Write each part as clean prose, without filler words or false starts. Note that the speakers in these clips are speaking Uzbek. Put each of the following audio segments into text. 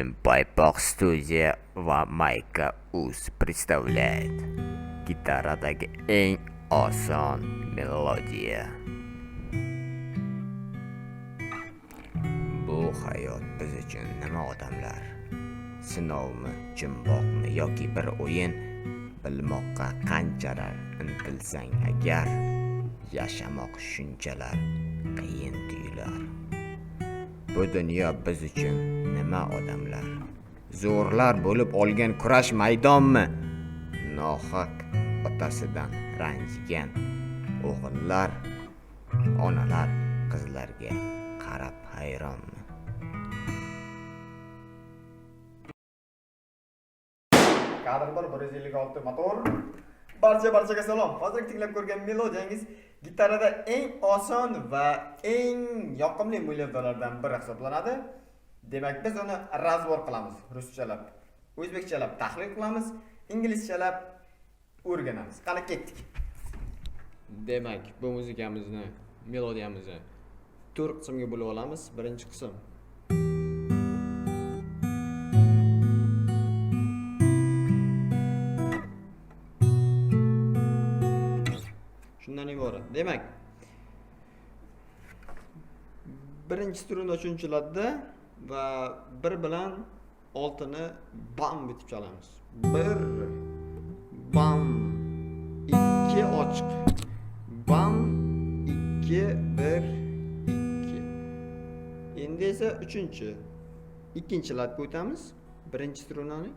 Байпак студия va Майка Уз представляет гитарадagi eng oson melodiya. Bu hayot biz uchun nima odamlar? Sinovmi, jumboqmi yoki bir o'yin? Bilmoqqa qanchalar intilsang agar, yashamoq shunchalar qiyin tuyular. Bu dunyo biz uchun nima odamlar? Zo'rlar bo'lib olgan kurash maydonmi? Nohaq otasidan ranjigan o'g'illar, onalar qizlarga qarab hayronmi? Kadr 156 motor. Barchaga salom. Hozir tinglab ko'rgan melodiyangiz gitarada eng oson va eng yoqimli melodiyalardan biri hisoblanadi. Demak, biz uni razbor qilamiz, ruschalab, o'zbekchalab tahlil qilamiz, inglizchalab o'rganamiz. Qani ketdik. Demak, bu muzikamizni, melodiyamizni 4 qismga bo'lib olamiz. Birinchi qism shundan iborat. Demak, birinchi strunda 3-latda va 1 bilan 6ni bam bitib chalamiz. 1 bam, 2 ochiq, bam, 2 1 2. Endi esa 2-chi latga o'tamiz. Birinchi strunani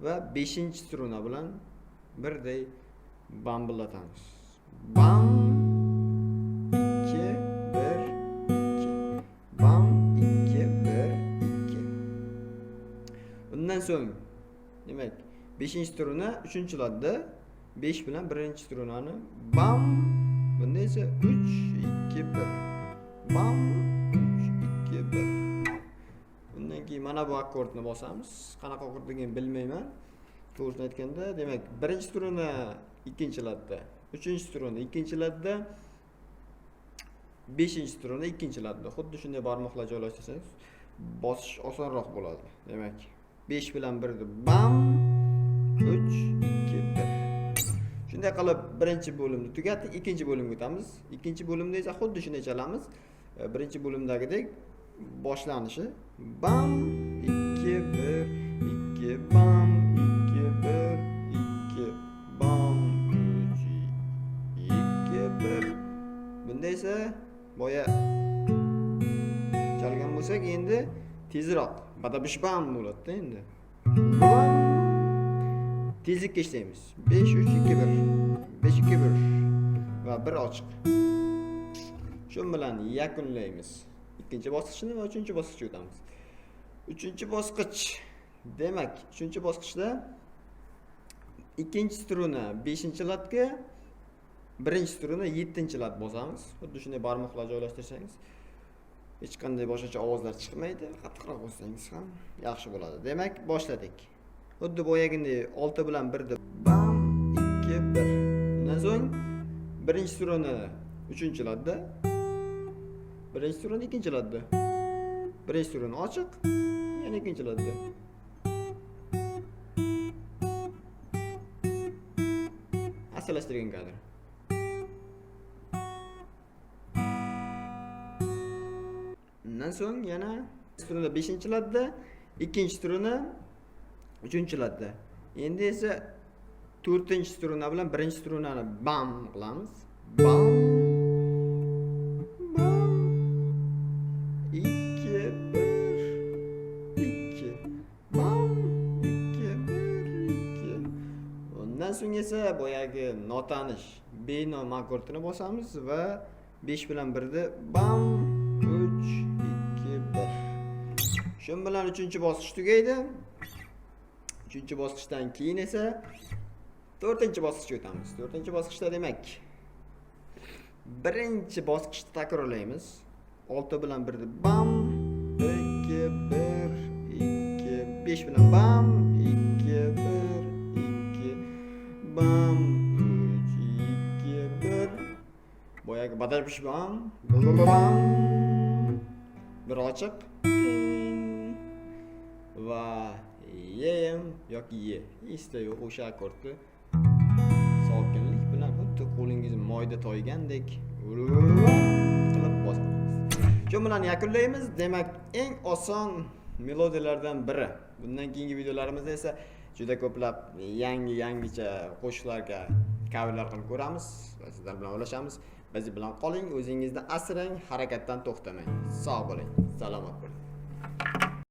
va 5-struna bilan birday bam billatamiz. Bam 2 1 2, bam 2 1 2. Undan so'ng demak 5-struna 3-latda 5 bilan 1-strunani bam, bunda esa 3 2 1, bam 3 2 1. Bundan keyin mana bu akkordni bosamiz. Qanaqa akkordligini bilmayman. To'g'risini aytganda, demak 1-struna 2-latda, 3-struna 2-latda, 5-struna 2-latda. Xuddi shunday barmoqlar joylashtirsangiz bosish osonroq bo'ladi. Demak, 5 bilan 1ni bam, 3 2 1. Shunday qilib birinchi bo'limni tugatdik, ikkinchi bo'limga o'tamiz. Ikkinchi bo'limda esa xuddi shunday chalamiz. Birinchi bo'limdagidek boshlanishi bam 2 1 2, bam 2 1 2, bam 3 2 1. Bunda esa boya chalgan bo'lsak, endi tezroq badabish bam bo'ladi endi. Bam. Tezlikka ishlaymiz. 5 3 2 1, 5 2 1 va 1 ochiq. Shu bilan yakunlaymiz. Ikkinchi bosqichni va 3-bosqichga o'tamiz. 3-bosqich. Demak, 3-bosqichda 2-struna 5-latga, 1-struna 7-lat bosamiz. Xuddi shunday barmoqlar joylashtirsangiz hech qanday boshqacha ovozlar chiqmaydi. Qattiqroq bossangiz ham yaxshi bo'ladi. Demak, boshladik. Xuddi boyaginday 6 bilan 1da bam 2 1. Undan so'ng 1-struna 3-latda, 1-struna 2-latda, 1-struna ochiq, yana 2-latda. Asalashtirgan kadr. Undan so'ng yana struna 5-latda, 2-struna 3-latda. Endi esa 4-struna bilan 1-strunani bam qilamiz. Bam. Bam. 2 1 2. Bam 2 1 2. Undan so'ng esa boyagi notanish B-nom akkordini bosamiz va 5 bilan 1da bam 3 2 1. Shu bilan 3-bosqich tugaydi. 3-bosqichdan keyin esa 4-bosqichga o'tamiz. 4-bosqichda demak 1-bosqichni takrorlaymiz. 6 bilan 1da bam 2 1 2, 5 bilan bam 2 1 2, bam 3 2 1. Boyagi badabish bam, bam. Bir ochiq va yem yoki ye. Esda yo'q o'sha akkordni sokinlik bilan xuddi qo'lingiz moyda toygandek qilib bosamiz. Shu bilan yakunlaymiz. Demak, eng oson melodiyalardan biri. Bundan keyingi videolarimizda esa juda ko'plab yangicha qo'shiqlarga coverlar qilib ko'ramiz va sizlar bilan ulashamiz. Biz bilan qoling, o'zingizni asrang, harakatdan to'xtamang. Sog' bo'ling, salomat bo'ling.